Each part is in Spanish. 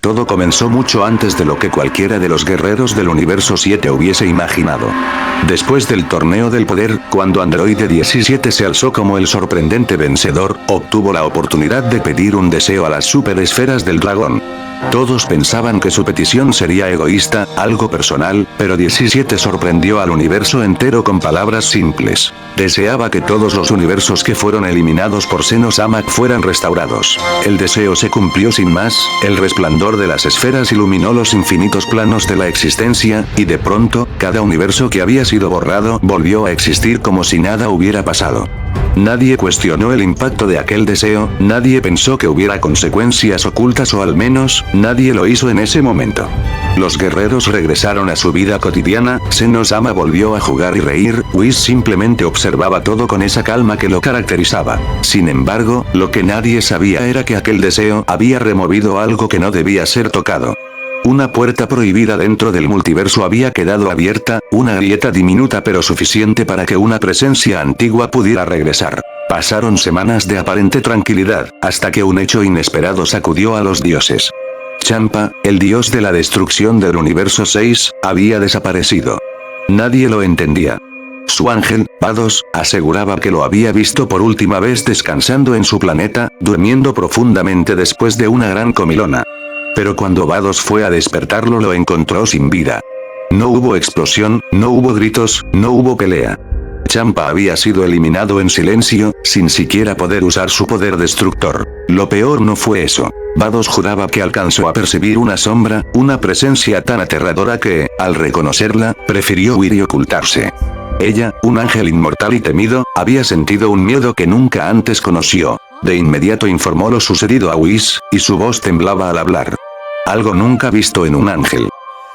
Todo comenzó mucho antes de lo que cualquiera de los guerreros del universo 7 hubiese imaginado. Después del torneo del poder, cuando Androide 17 se alzó como el sorprendente vencedor, obtuvo la oportunidad de pedir un deseo a las superesferas del dragón. Todos pensaban que su petición sería egoísta, algo personal, pero 17 sorprendió al universo entero con palabras simples. Deseaba que todos los universos que fueron eliminados por Xeno-sama fueran restaurados. El deseo se cumplió sin más, el resplandor de las esferas iluminó los infinitos planos de la existencia, y de pronto, cada universo que había sido borrado volvió a existir como si nada hubiera pasado. Nadie cuestionó el impacto de aquel deseo, nadie pensó que hubiera consecuencias ocultas o al menos, nadie lo hizo en ese momento. Los guerreros regresaron a su vida cotidiana, Xeno-sama volvió a jugar y reír, Whis simplemente observaba todo con esa calma que lo caracterizaba. Sin embargo, lo que nadie sabía era que aquel deseo había removido algo que no debía ser tocado. Una puerta prohibida dentro del multiverso había quedado abierta, una grieta diminuta pero suficiente para que una presencia antigua pudiera regresar. Pasaron semanas de aparente tranquilidad, hasta que un hecho inesperado sacudió a los dioses. Champa, el dios de la destrucción del universo 6, había desaparecido. Nadie lo entendía. Su ángel, Vados, aseguraba que lo había visto por última vez descansando en su planeta, durmiendo profundamente después de una gran comilona. Pero cuando Vados fue a despertarlo lo encontró sin vida. No hubo explosión, no hubo gritos, no hubo pelea. Champa había sido eliminado en silencio, sin siquiera poder usar su poder destructor. Lo peor no fue eso. Vados juraba que alcanzó a percibir una sombra, una presencia tan aterradora que, al reconocerla, prefirió huir y ocultarse. Ella, un ángel inmortal y temido, había sentido un miedo que nunca antes conoció. De inmediato informó lo sucedido a Whis, y su voz temblaba al hablar. Algo nunca visto en un ángel.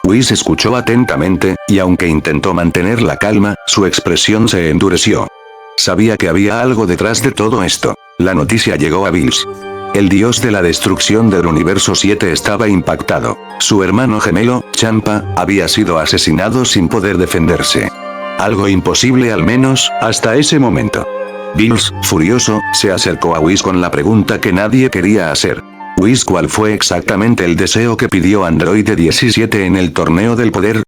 Whis escuchó atentamente, y aunque intentó mantener la calma, su expresión se endureció. Sabía que había algo detrás de todo esto. La noticia llegó a Bills. El dios de la destrucción del universo 7 estaba impactado. Su hermano gemelo, Champa, había sido asesinado sin poder defenderse. Algo imposible al menos, hasta ese momento. Bills, furioso, se acercó a Whis con la pregunta que nadie quería hacer. Whis, ¿cuál fue exactamente el deseo que pidió Androide 17 en el torneo del poder?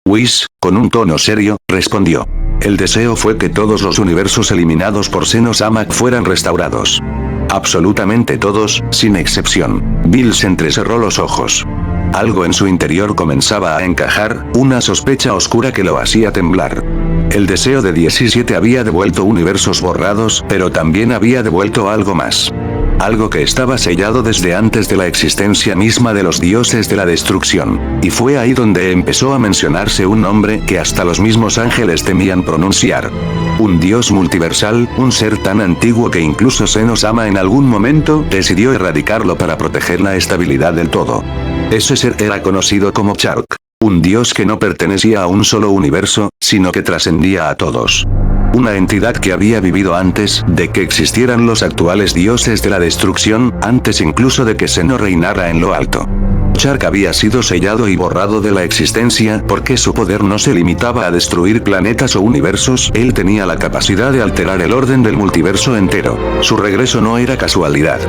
Whis, con un tono serio, respondió. El deseo fue que todos los universos eliminados por Xeno-sama fueran restaurados. Absolutamente todos, sin excepción. Bills entrecerró los ojos. Algo en su interior comenzaba a encajar, una sospecha oscura que lo hacía temblar. El deseo de 17 había devuelto universos borrados, pero también había devuelto algo más. Algo que estaba sellado desde antes de la existencia misma de los dioses de la destrucción. Y fue ahí donde empezó a mencionarse un nombre que hasta los mismos ángeles temían pronunciar. Un dios multiversal, un ser tan antiguo que incluso Xeno-sama en algún momento decidió erradicarlo para proteger la estabilidad del todo. Ese ser era conocido como Chark. Un dios que no pertenecía a un solo universo, sino que trascendía a todos. Una entidad que había vivido antes de que existieran los actuales dioses de la destrucción, antes incluso de que Xeno reinara en lo alto. Chark había sido sellado y borrado de la existencia porque su poder no se limitaba a destruir planetas o universos, él tenía la capacidad de alterar el orden del multiverso entero. Su regreso no era casualidad.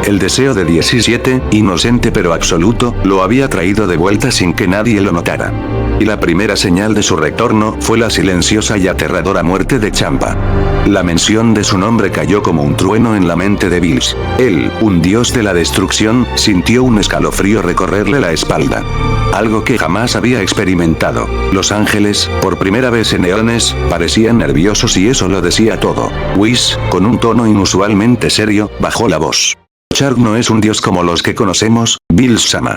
El deseo de 17, inocente pero absoluto, lo había traído de vuelta sin que nadie lo notara. Y la primera señal de su retorno fue la silenciosa y aterradora muerte de Champa. La mención de su nombre cayó como un trueno en la mente de Bills. Él, un dios de la destrucción, sintió un escalofrío recorrerle la espalda. Algo que jamás había experimentado. Los ángeles, por primera vez en eones, parecían nerviosos y eso lo decía todo. Whis, con un tono inusualmente serio, bajó la voz. Chark no es un dios como los que conocemos, Bills-sama.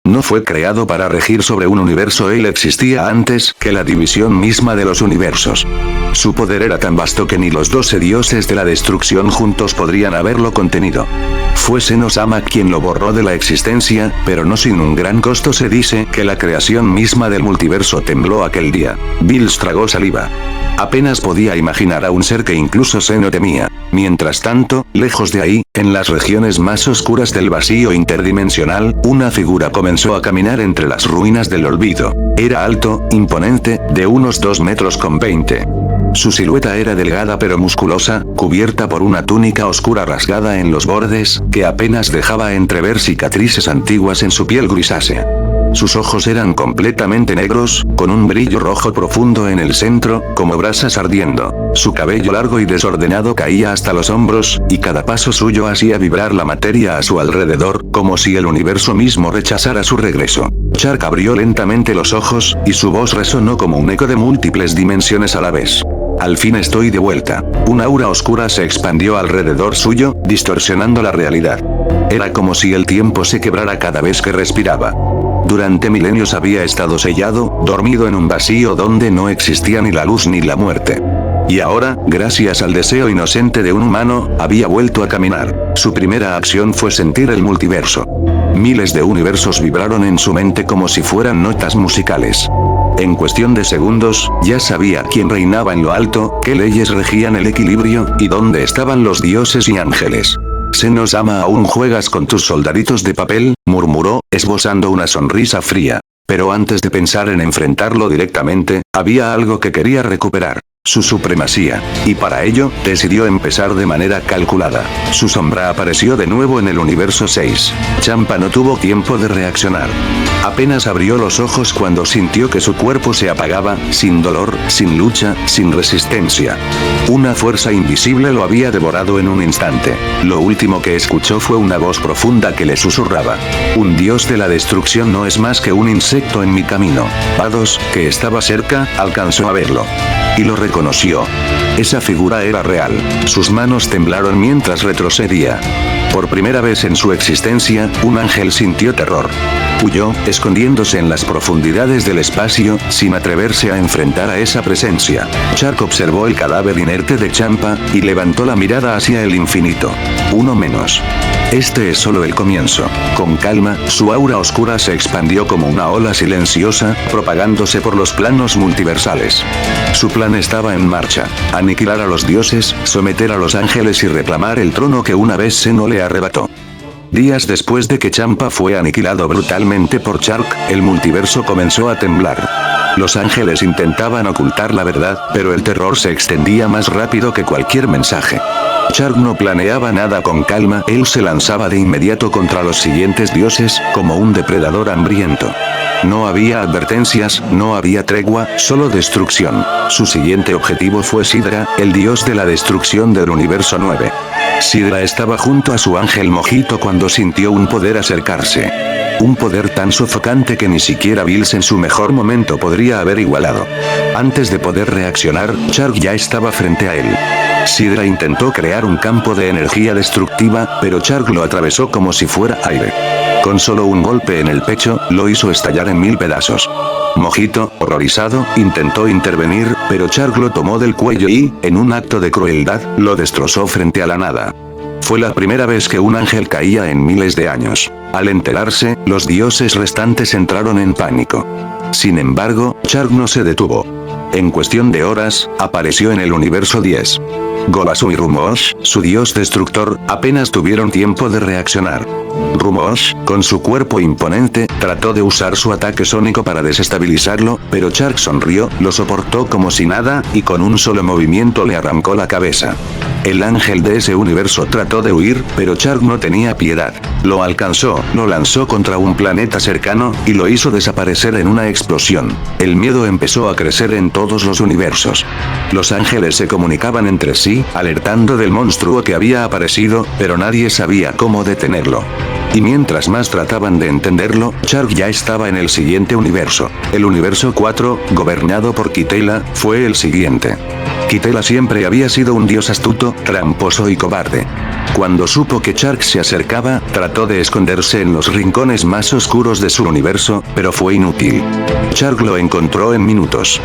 No fue creado para regir sobre un universo, él existía antes que la división misma de los universos. Su poder era tan vasto que ni los 12 dioses de la destrucción juntos podrían haberlo contenido. Fue Xeno-sama quien lo borró de la existencia, pero no sin un gran costo. Se dice que la creación misma del multiverso tembló aquel día. Bills tragó saliva. Apenas podía imaginar a un ser que incluso Xeno temía. Mientras tanto, lejos de ahí, en las regiones más oscuras del vacío interdimensional, una figura comenzó a caminar entre las ruinas del olvido. Era alto, imponente, de unos 2 metros con 20. Su silueta era delgada pero musculosa, cubierta por una túnica oscura rasgada en los bordes, que apenas dejaba entrever cicatrices antiguas en su piel grisácea. Sus ojos eran completamente negros, con un brillo rojo profundo en el centro, como brasas ardiendo. Su cabello largo y desordenado caía hasta los hombros, y cada paso suyo hacía vibrar la materia a su alrededor, como si el universo mismo rechazara su regreso. Shark abrió lentamente los ojos, y su voz resonó como un eco de múltiples dimensiones a la vez. Al fin estoy de vuelta. Un aura oscura se expandió alrededor suyo, distorsionando la realidad. Era como si el tiempo se quebrara cada vez que respiraba. Durante milenios había estado sellado, dormido en un vacío donde no existía ni la luz ni la muerte. Y ahora, gracias al deseo inocente de un humano, había vuelto a caminar. Su primera acción fue sentir el multiverso. Miles de universos vibraron en su mente como si fueran notas musicales. En cuestión de segundos, ya sabía quién reinaba en lo alto, qué leyes regían el equilibrio, y dónde estaban los dioses y ángeles. Senosama, aún juegas con tus soldaditos de papel, murmuró, esbozando una sonrisa fría. Pero antes de pensar en enfrentarlo directamente, había algo que quería recuperar. Su supremacía. Y para ello, decidió empezar de manera calculada. Su sombra apareció de nuevo en el universo 6. Champa no tuvo tiempo de reaccionar. Apenas abrió los ojos cuando sintió que su cuerpo se apagaba, sin dolor, sin lucha, sin resistencia. Una fuerza invisible lo había devorado en un instante. Lo último que escuchó fue una voz profunda que le susurraba. Un dios de la destrucción no es más que un insecto en mi camino. Vados, que estaba cerca, alcanzó a verlo. Y lo reconoció. Esa figura era real. Sus manos temblaron mientras retrocedía. Por primera vez en su existencia, un ángel sintió terror. Huyó, escondiéndose en las profundidades del espacio, sin atreverse a enfrentar a esa presencia. Shark observó el cadáver inerte de Champa, y levantó la mirada hacia el infinito. Uno menos. Este es solo el comienzo. Con calma, su aura oscura se expandió como una ola silenciosa, propagándose por los planos multiversales. Su plan estaba en marcha. Aniquilar a los dioses, someter a los ángeles y reclamar el trono que una vez Seno le arrebató. Días después de que Champa fue aniquilado brutalmente por Shark, el multiverso comenzó a temblar. Los ángeles intentaban ocultar la verdad, pero el terror se extendía más rápido que cualquier mensaje. Shark no planeaba nada con calma, él se lanzaba de inmediato contra los siguientes dioses, como un depredador hambriento. No había advertencias, no había tregua, solo destrucción. Su siguiente objetivo fue Sidra, el dios de la destrucción del universo 9. Sidra estaba junto a su ángel Mojito cuando sintió un poder acercarse. Un poder tan sofocante que ni siquiera Bills en su mejor momento podría haber igualado. Antes de poder reaccionar, Shark ya estaba frente a él. Sidra intentó crear un campo de energía destructiva, pero Shark lo atravesó como si fuera aire. Con solo un golpe en el pecho, lo hizo estallar en 1000 pedazos. Mojito, horrorizado, intentó intervenir, pero Shark lo tomó del cuello y, en un acto de crueldad, lo destrozó frente a la nada. Fue la primera vez que un ángel caía en miles de años. Al enterarse, los dioses restantes entraron en pánico. Sin embargo, Shark no se detuvo. En cuestión de horas, apareció en el universo 10. Golasu y Rumoosh, su dios destructor, apenas tuvieron tiempo de reaccionar. Rumoosh, con su cuerpo imponente, trató de usar su ataque sónico para desestabilizarlo, pero Shark sonrió, lo soportó como si nada, y con un solo movimiento le arrancó la cabeza. El ángel de ese universo trató de huir, pero Shark no tenía piedad. Lo alcanzó, lo lanzó contra un planeta cercano, y lo hizo desaparecer en una explosión. El miedo empezó a crecer en todos los universos. Los ángeles se comunicaban entre sí, alertando del monstruo que había aparecido, pero nadie sabía cómo detenerlo. Y mientras más trataban de entenderlo, Shark ya estaba en el siguiente universo. El universo 4, gobernado por Kitela, fue el siguiente. Kitela siempre había sido un dios astuto, tramposo y cobarde. Cuando supo que Shark se acercaba, trató de esconderse en los rincones más oscuros de su universo, pero fue inútil. Shark lo encontró en minutos.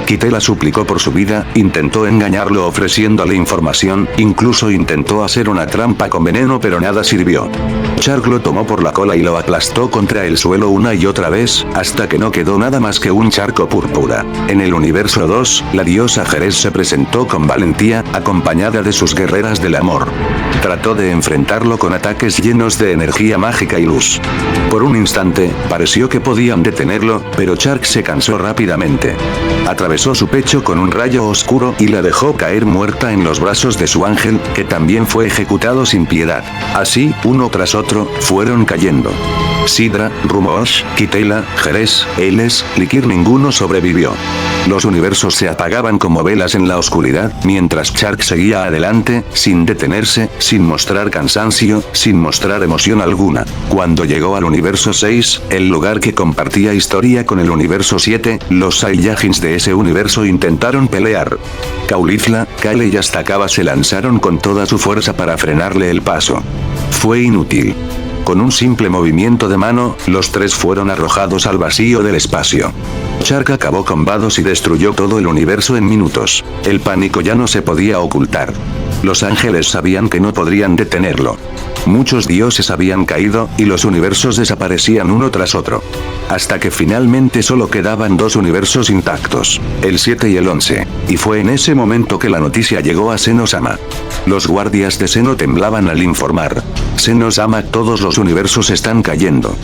Kitela suplicó por su vida, intentó engañarlo ofreciéndole información, incluso intentó hacer una trampa con veneno pero nada sirvió. Shark lo tomó por la cola y lo aplastó contra el suelo una y otra vez, hasta que no quedó nada más que un charco púrpura. En el universo 2, la diosa Jerez se presentó presentó con valentía, acompañada de sus guerreras del amor. Trató de enfrentarlo con ataques llenos de energía mágica y luz. Por un instante, pareció que podían detenerlo, pero Chark se cansó rápidamente. Atravesó su pecho con un rayo oscuro y la dejó caer muerta en los brazos de su ángel, que también fue ejecutado sin piedad. Así, uno tras otro, fueron cayendo. Sidra, Rumosh, Kitela, Jerez, Eles, Likir, ninguno sobrevivió. Los universos se apagaban como velas en la oscuridad, mientras Chark seguía adelante, sin detenerse, sin mostrar cansancio, sin mostrar emoción alguna. Cuando llegó al universo 6, el lugar que compartía historia con el universo 7, los Saiyajins de ese universo intentaron pelear. Caulifla, Kale y hasta Kaba se lanzaron con toda su fuerza para frenarle el paso. Fue inútil. Con un simple movimiento de mano, los tres fueron arrojados al vacío del espacio. Chark acabó con Vados y destruyó todo el universo en minutos. El pánico ya no se podía ocultar. Los ángeles sabían que no podrían detenerlo. Muchos dioses habían caído, y los universos desaparecían uno tras otro. Hasta que finalmente solo quedaban dos universos intactos, el 7 y el 11. Y fue en ese momento que la noticia llegó a Seno-sama. Los guardias de Seno temblaban al informar. Seno-sama, todos los universos están cayendo.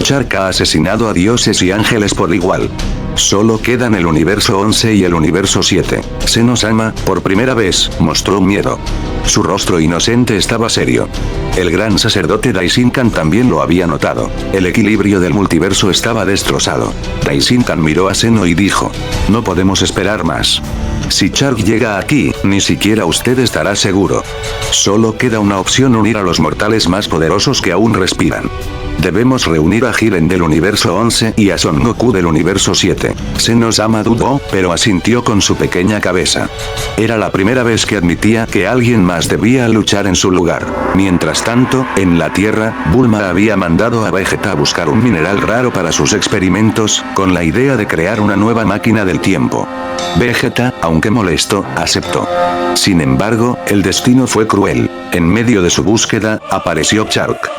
Chark ha asesinado a dioses y ángeles por igual. Solo quedan el universo 11 y el universo 7. Seno-sama, por primera vez, mostró miedo. Su rostro inocente estaba serio. El gran sacerdote Daishinkan también lo había notado. El equilibrio del multiverso estaba destrozado. Daishinkan miró a Seno y dijo: no podemos esperar más. Si Chark llega aquí, ni siquiera usted estará seguro. Solo queda una opción: unir a los mortales más poderosos que aún respiran. Debemos reunir a Jiren del universo 11 y a Son Goku del universo 7. Seno-sama dudó, pero asintió con su pequeña cabeza. Era la primera vez que admitía que alguien más debía luchar en su lugar. Mientras tanto, en la Tierra, Bulma había mandado a Vegeta a buscar un mineral raro para sus experimentos, con la idea de crear una nueva máquina del tiempo. Vegeta, aunque molesto, aceptó. Sin embargo, el destino fue cruel. En medio de su búsqueda, apareció Chark.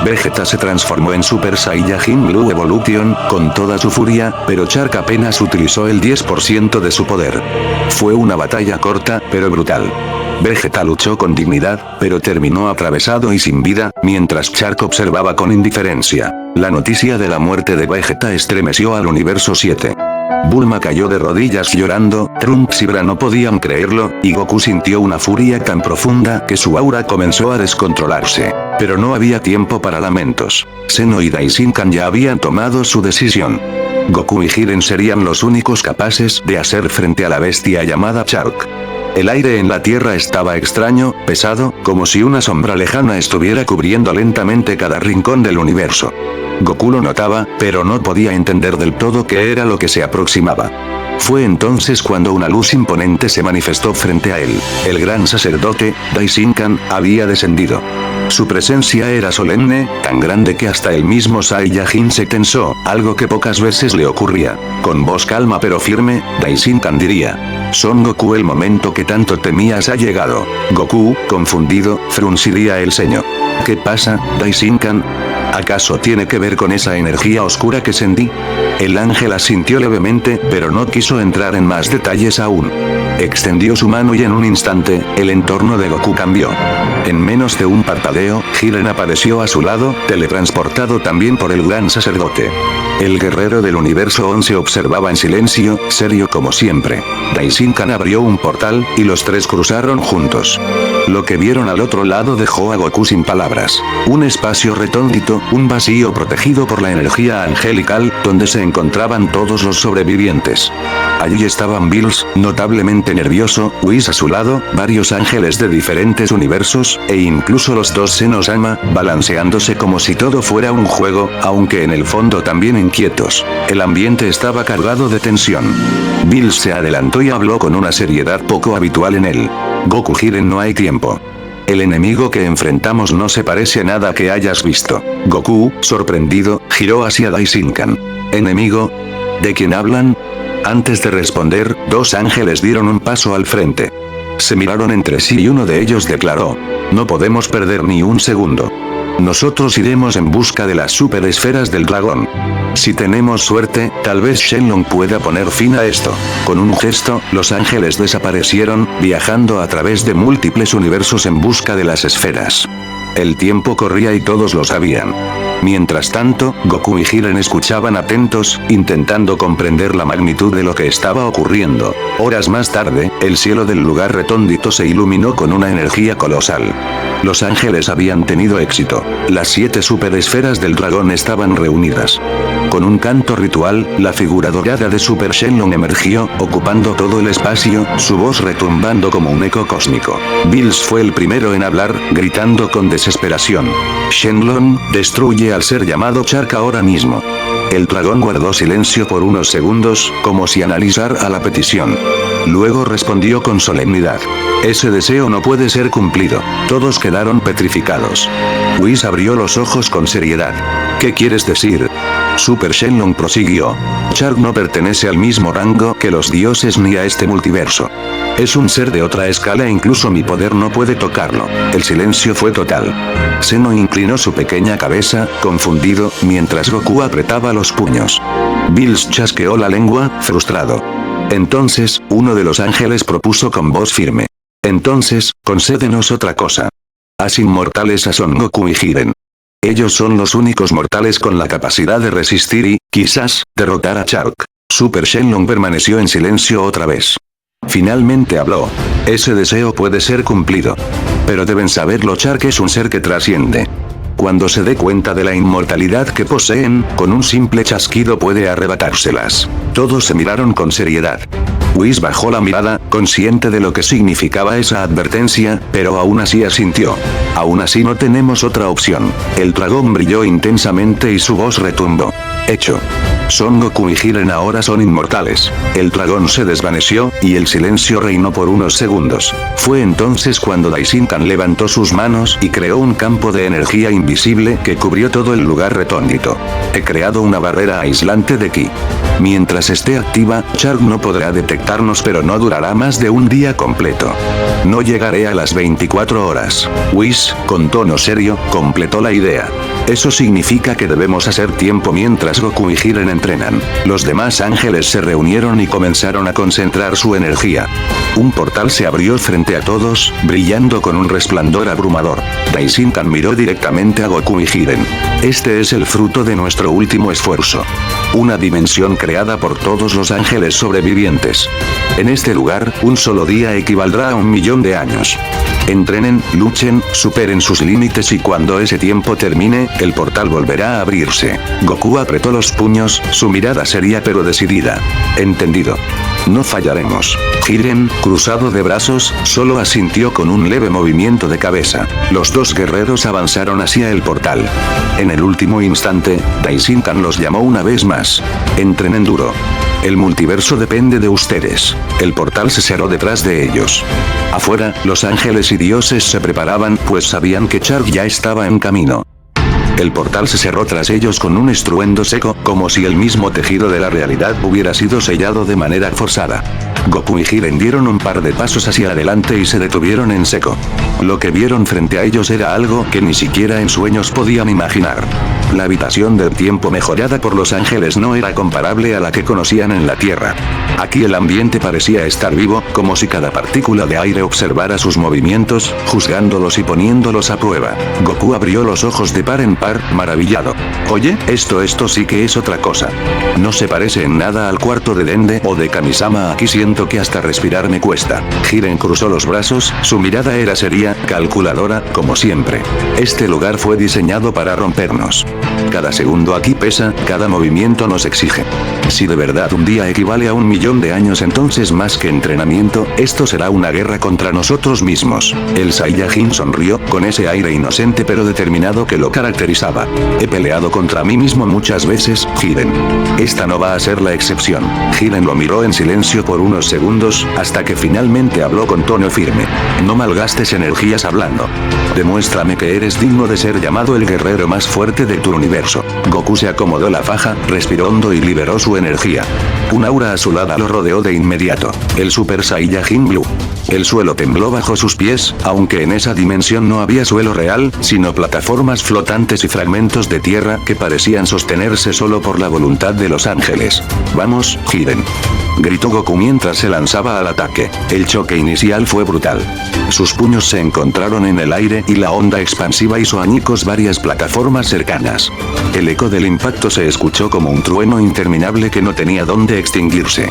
Vegeta se transformó en Super Saiyajin Blue Evolution, con toda su furia, pero Chark apenas utilizó el 10% de su poder. Fue una batalla corta, pero brutal. Vegeta luchó con dignidad, pero terminó atravesado y sin vida, mientras Chark observaba con indiferencia. La noticia de la muerte de Vegeta estremeció al universo 7. Bulma cayó de rodillas llorando, Trunks y Bra no podían creerlo, y Goku sintió una furia tan profunda que su aura comenzó a descontrolarse. Pero no había tiempo para lamentos. Seno y Daishinkan ya habían tomado su decisión. Goku y Jiren serían los únicos capaces de hacer frente a la bestia llamada Chark. El aire en la Tierra estaba extraño, pesado, como si una sombra lejana estuviera cubriendo lentamente cada rincón del universo. Goku lo notaba, pero no podía entender del todo qué era lo que se aproximaba. Fue entonces cuando una luz imponente se manifestó frente a él. El gran sacerdote, Daishinkan, había descendido. Su presencia era solemne, tan grande que hasta el mismo Saiyajin se tensó, algo que pocas veces le ocurría. Con voz calma pero firme, Daishinkan diría: Son Goku, el momento que tanto temías ha llegado. Goku, confundido, frunciría el ceño. ¿Qué pasa, Daishinkan? ¿Acaso tiene que ver con esa energía oscura que sentí? El ángel asintió levemente, pero no quiso entrar en más detalles aún. Extendió su mano y en un instante, el entorno de Goku cambió. En menos de un parpadeo, Jiren apareció a su lado, teletransportado también por el gran sacerdote. El guerrero del universo 11 observaba en silencio, serio como siempre. Daishinkan abrió un portal, y los tres cruzaron juntos. Lo que vieron al otro lado dejó a Goku sin palabras. Un espacio recóndito, un vacío protegido por la energía angelical, donde se encontraban todos los sobrevivientes. Allí estaban Bills, notablemente nervioso, Whis a su lado, varios ángeles de diferentes universos, e incluso los dos Seno-sama, balanceándose como si todo fuera un juego, aunque en el fondo también inquietos. El ambiente estaba cargado de tensión. Bills se adelantó y habló con una seriedad poco habitual en él. Goku, Jiren, no hay tiempo. El enemigo que enfrentamos no se parece a nada que hayas visto. Goku, sorprendido, giró hacia Daishinkan. ¿Enemigo? ¿De quién hablan? Antes de responder, dos ángeles dieron un paso al frente. Se miraron entre sí y uno de ellos declaró: No podemos perder ni un segundo. Nosotros iremos en busca de las super esferas del dragón. Si tenemos suerte, tal vez Shenlong pueda poner fin a esto. Con un gesto, los ángeles desaparecieron, viajando a través de múltiples universos en busca de las esferas. El tiempo corría y todos lo sabían. Mientras tanto, Goku y Jiren escuchaban atentos, intentando comprender la magnitud de lo que estaba ocurriendo. Horas más tarde, el cielo del lugar recóndito se iluminó con una energía colosal. Los ángeles habían tenido éxito. Las 7 superesferas del dragón estaban reunidas. Con un canto ritual, la figura dorada de Super Shenlong emergió, ocupando todo el espacio, su voz retumbando como un eco cósmico. Bills fue el primero en hablar, gritando con desesperación. Shenlong, destruye al ser llamado Shark ahora mismo. El dragón guardó silencio por unos segundos, como si analizara la petición. Luego respondió con solemnidad. Ese deseo no puede ser cumplido. Todos quedaron petrificados. Whis abrió los ojos con seriedad. ¿Qué quieres decir? Super Shenlong prosiguió. Shark no pertenece al mismo rango que los dioses ni a este multiverso. Es un ser de otra escala e incluso mi poder no puede tocarlo. El silencio fue total. Zeno inclinó su pequeña cabeza, confundido, mientras Goku apretaba los puños. Bills chasqueó la lengua, frustrado. Entonces, uno de los ángeles propuso con voz firme. Entonces, concédenos otra cosa. Haz inmortales a Son Goku y Jiren. Ellos son los únicos mortales con la capacidad de resistir y, quizás, derrotar a Shark. Super Shenlong permaneció en silencio otra vez. Finalmente habló. Ese deseo puede ser cumplido. Pero deben saberlo, Shark es un ser que trasciende. Cuando se dé cuenta de la inmortalidad que poseen, con un simple chasquido puede arrebatárselas. Todos se miraron con seriedad. Whis bajó la mirada, consciente de lo que significaba esa advertencia, pero aún así asintió. Aún así no tenemos otra opción. El dragón brilló intensamente y su voz retumbó. Hecho. Son Goku y Jiren ahora son inmortales. El dragón se desvaneció, y el silencio reinó por unos segundos. Fue entonces cuando Daishinkan levantó sus manos y creó un campo de energía invisible que cubrió todo el lugar recóndito. He creado una barrera aislante de ki. Mientras esté activa, Shark no podrá detectarnos, pero no durará más de un día completo. No llegaré a las 24 horas. Whis, con tono serio, completó la idea. Eso significa que debemos hacer tiempo mientras Goku y Jiren entrenan. Los demás ángeles se reunieron y comenzaron a concentrar su energía. Un portal se abrió frente a todos, brillando con un resplandor abrumador. Daishinkan miró directamente a Goku y Jiren. Este es el fruto de nuestro último esfuerzo. Una dimensión creada por todos los ángeles sobrevivientes. En este lugar, un solo día equivaldrá a 1.000.000 de años. Entrenen, luchen, superen sus límites y cuando ese tiempo termine, el portal volverá a abrirse. Goku apretó los puños, su mirada seria pero decidida. Entendido. No fallaremos. Jiren, cruzado de brazos, solo asintió con un leve movimiento de cabeza. Los dos guerreros avanzaron hacia el portal. En el último instante, Daishinkan los llamó una vez más. Entrenen duro. El multiverso depende de ustedes. El portal se cerró detrás de ellos. Afuera, los ángeles y dioses se preparaban, pues sabían que Shark ya estaba en camino. El portal se cerró tras ellos con un estruendo seco, como si el mismo tejido de la realidad hubiera sido sellado de manera forzada. Goku y Jiren dieron un par de pasos hacia adelante y se detuvieron en seco. Lo que vieron frente a ellos era algo que ni siquiera en sueños podían imaginar. La habitación del tiempo mejorada por los ángeles no era comparable a la que conocían en la Tierra. Aquí el ambiente parecía estar vivo, como si cada partícula de aire observara sus movimientos, juzgándolos y poniéndolos a prueba. Goku abrió los ojos de par en par, maravillado. Oye, esto sí que es otra cosa. No se parece en nada al cuarto de Dende o de Kamisama, aquí siento que hasta respirar me cuesta. Jiren cruzó los brazos, su mirada era seria, calculadora, como siempre. Este lugar fue diseñado para rompernos. Cada segundo aquí pesa, cada movimiento nos exige. Si de verdad un día equivale a 1.000.000 de años, entonces más que entrenamiento, esto será una guerra contra nosotros mismos. El Saiyajin sonrió, con ese aire inocente pero determinado que lo caracterizaba. He peleado contra mí mismo muchas veces, Jiren. Esta no va a ser la excepción. Jiren lo miró en silencio por unos segundos, hasta que finalmente habló con tono firme. No malgastes energías hablando. Demuéstrame que eres digno de ser llamado el guerrero más fuerte de tu universo. Goku se acomodó la faja, respiró hondo y liberó su energía. Un aura azulada lo rodeó de inmediato. El Super Saiyajin Blue. El suelo tembló bajo sus pies, aunque en esa dimensión no había suelo real, sino plataformas flotantes y fragmentos de tierra que parecían sostenerse solo por la voluntad de los ángeles. ¡Vamos, Jiren!, gritó Goku mientras se lanzaba al ataque. El choque inicial fue brutal. Sus puños se encontraron en el aire y la onda expansiva hizo añicos varias plataformas cercanas. El eco del impacto se escuchó como un trueno interminable que no tenía dónde extinguirse.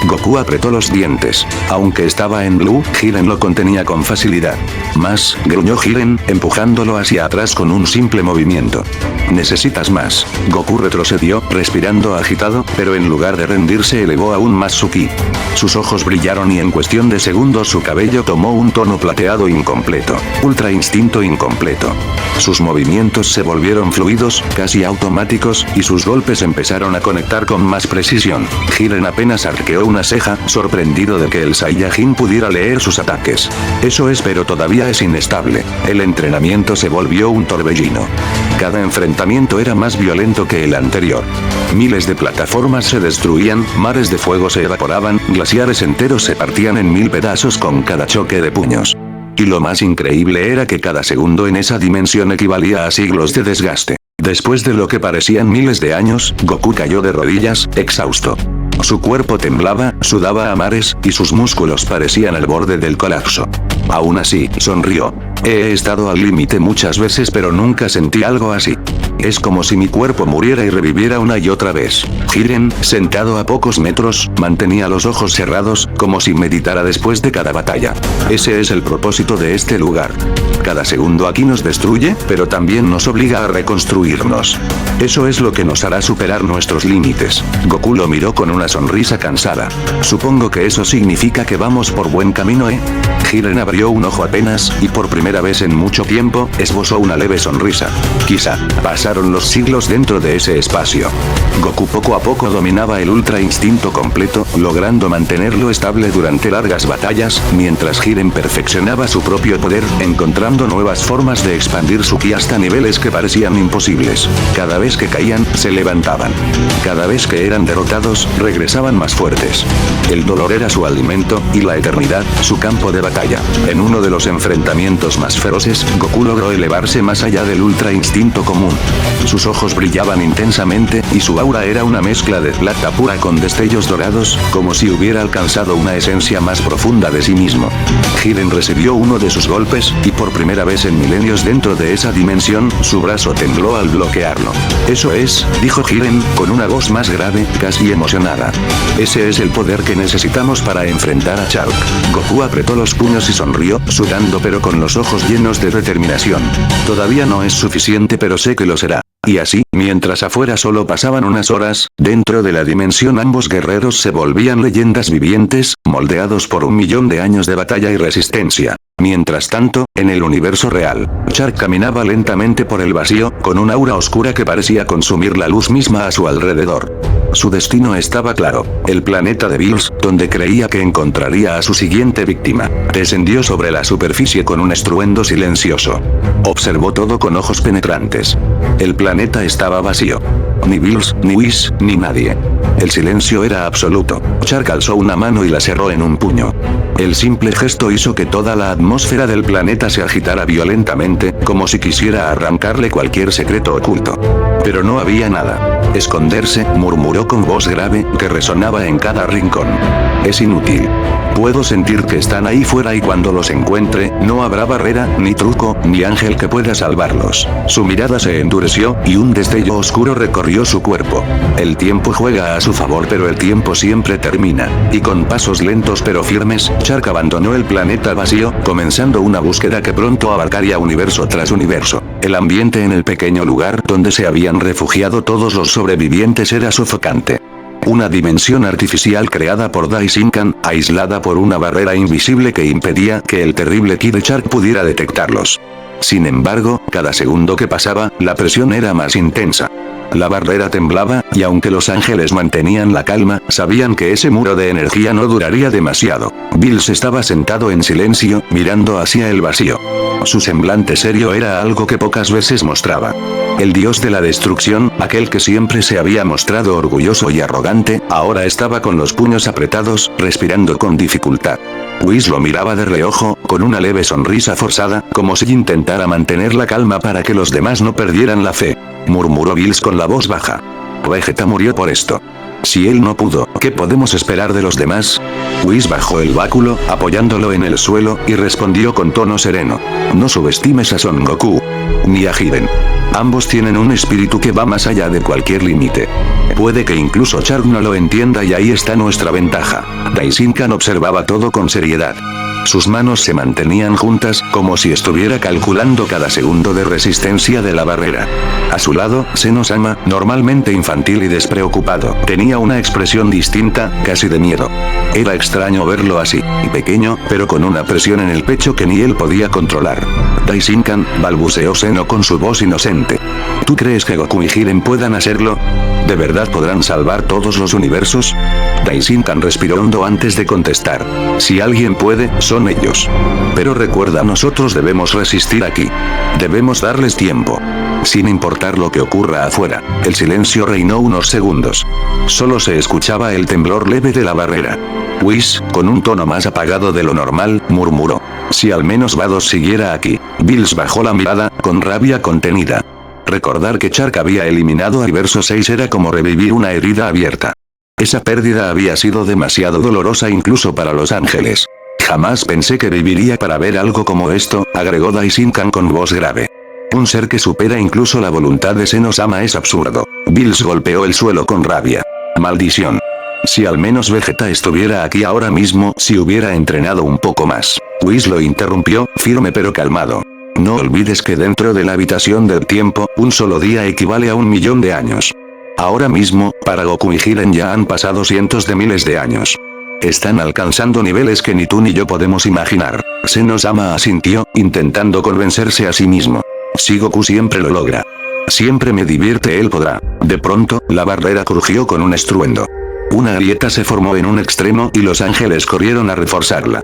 Goku apretó los dientes. Aunque estaba en blue, Jiren lo contenía con facilidad. Más, gruñó Jiren, empujándolo hacia atrás con un simple movimiento. Necesitas más. Goku retrocedió, respirando agitado, pero en lugar de rendirse elevó aún más su ki. Sus ojos brillaron y en cuestión de segundos su cabello tomó un tono plateado incompleto. Ultra instinto incompleto. Sus movimientos se volvieron fluidos, casi automáticos, y sus golpes empezaron a conectar con más precisión. Jiren apenas arqueó una ceja, sorprendido de que el Saiyajin pudiera leer sus ataques. Eso es, pero todavía es inestable. El entrenamiento se volvió un torbellino. Cada enfrentamiento era más violento que el anterior. Miles de plataformas se destruían, mares de fuego se evaporaban, glaciares enteros se partían en 1000 pedazos con cada choque de puños. Y lo más increíble era que cada segundo en esa dimensión equivalía a siglos de desgaste. Después de lo que parecían miles de años, Goku cayó de rodillas, exhausto. Su cuerpo temblaba, sudaba a mares, y sus músculos parecían el borde del colapso. Aún así, sonrió. He estado al límite muchas veces, pero nunca sentí algo así. Es como si mi cuerpo muriera y reviviera una y otra vez. Jiren, sentado a pocos metros, mantenía los ojos cerrados, como si meditara después de cada batalla. Ese es el propósito de este lugar. Cada segundo aquí nos destruye, pero también nos obliga a reconstruirnos. Eso es lo que nos hará superar nuestros límites. Goku lo miró con una sonrisa cansada. Supongo que eso significa que vamos por buen camino, ¿eh? Jiren abrió un ojo apenas, y por primera vez en mucho tiempo, esbozó una leve sonrisa. Quizá, pasaron los siglos dentro de ese espacio. Goku poco a poco dominaba el ultra instinto completo, logrando mantenerlo estable durante largas batallas, mientras Jiren perfeccionaba su propio poder, encontrando nuevas formas de expandir su ki hasta niveles que parecían imposibles. Cada vez que caían, se levantaban. Cada vez que eran derrotados, regresaban más fuertes. El dolor era su alimento, y la eternidad, su campo de batalla. En uno de los enfrentamientos más feroces, Goku logró elevarse más allá del ultra instinto común. Sus ojos brillaban intensamente, y su aura era una mezcla de plata pura con destellos dorados, como si hubiera alcanzado una esencia más profunda de sí mismo. Jiren recibió uno de sus golpes, y por primera vez en milenios dentro de esa dimensión, su brazo tembló al bloquearlo. Eso es, dijo Jiren, con una voz más grave, casi emocionada. Ese es el poder que necesitamos para enfrentar a Shark. Goku apretó los puños y sonrió, sudando pero con los ojos llenos de determinación. Todavía no es suficiente, pero sé que lo será. Y así, mientras afuera solo pasaban unas horas, dentro de la dimensión ambos guerreros se volvían leyendas vivientes, moldeados por 1.000.000 de años de batalla y resistencia. Mientras tanto, en el universo real, Shark caminaba lentamente por el vacío, con una aura oscura que parecía consumir la luz misma a su alrededor. Su destino estaba claro, el planeta de Bills, donde creía que encontraría a su siguiente víctima. Descendió sobre la superficie con un estruendo silencioso. Observó todo con ojos penetrantes. El planeta estaba vacío. Ni Bills, ni Whis, ni nadie. El silencio era absoluto. Shark alzó una mano y la cerró en un puño. El simple gesto hizo que toda la atmósfera del planeta se agitara violentamente, como si quisiera arrancarle cualquier secreto oculto. Pero no había nada. Esconderse, murmuró con voz grave, que resonaba en cada rincón. Es inútil. Puedo sentir que están ahí fuera y cuando los encuentre, no habrá barrera, ni truco, ni ángel que pueda salvarlos. Su mirada se endureció, y un destello oscuro recorrió su cuerpo. El tiempo juega a su favor, pero el tiempo siempre termina. Y con pasos lentos pero firmes, Shark abandonó el planeta vacío, comenzando una búsqueda que pronto abarcaría universo tras universo. El ambiente en el pequeño lugar donde se habían refugiado todos los sobrevivientes era sofocante. Una dimensión artificial creada por Dai Shinkan, aislada por una barrera invisible que impedía que el terrible ki de Shark pudiera detectarlos. Sin embargo, cada segundo que pasaba, la presión era más intensa. La barrera temblaba, y aunque los ángeles mantenían la calma, sabían que ese muro de energía no duraría demasiado. Bills estaba sentado en silencio, mirando hacia el vacío. Su semblante serio era algo que pocas veces mostraba. El dios de la destrucción, aquel que siempre se había mostrado orgulloso y arrogante, ahora estaba con los puños apretados, respirando con dificultad. Whis lo miraba de reojo, con una leve sonrisa forzada, como si intentara mantener la calma para que los demás no perdieran la fe. Murmuró Bills con la voz baja. Vegeta murió por esto. Si él no pudo, ¿qué podemos esperar de los demás? Whis bajó el báculo, apoyándolo en el suelo, y respondió con tono sereno. No subestimes a Son Goku. Ni a Jiren. Ambos tienen un espíritu que va más allá de cualquier límite. Puede que incluso Chark no lo entienda y ahí está nuestra ventaja. Daishinkan observaba todo con seriedad. Sus manos se mantenían juntas, como si estuviera calculando cada segundo de resistencia de la barrera. A su lado, Seno-sama, normalmente infantil y despreocupado, tenía una expresión distinta, casi de miedo. Era extraño verlo así, pequeño, pero con una presión en el pecho que ni él podía controlar. Daishinkan, balbuceó Seno con su voz inocente. ¿Tú crees que Goku y Jiren puedan hacerlo? ¿De verdad podrán salvar todos los universos? Daishinkan respiró hondo antes de contestar. Si alguien puede, son ellos. Pero recuerda, nosotros debemos resistir aquí. Debemos darles tiempo. Sin importar lo que ocurra afuera, el silencio reinó unos segundos. Solo se escuchaba el temblor leve de la barrera. Whis, con un tono más apagado de lo normal, murmuró. Si al menos Vados siguiera aquí. Bills bajó la mirada, con rabia contenida. Recordar que Chark había eliminado a Verso 6 era como revivir una herida abierta. Esa pérdida había sido demasiado dolorosa incluso para los ángeles. Jamás pensé que viviría para ver algo como esto, agregó Daishinkan con voz grave. Un ser que supera incluso la voluntad de Seno-sama es absurdo. Bills golpeó el suelo con rabia. Maldición. Si al menos Vegeta estuviera aquí ahora mismo, si hubiera entrenado un poco más. Whis lo interrumpió, firme pero calmado. No olvides que dentro de la habitación del tiempo, un solo día equivale a 1.000.000 de años. Ahora mismo, para Goku y Jiren ya han pasado cientos de miles de años. Están alcanzando niveles que ni tú ni yo podemos imaginar. Seno-sama asintió, intentando convencerse a sí mismo. Si Goku siempre lo logra. Siempre me divierte, él podrá. De pronto, la barrera crujió con un estruendo. Una grieta se formó en un extremo y los ángeles corrieron a reforzarla.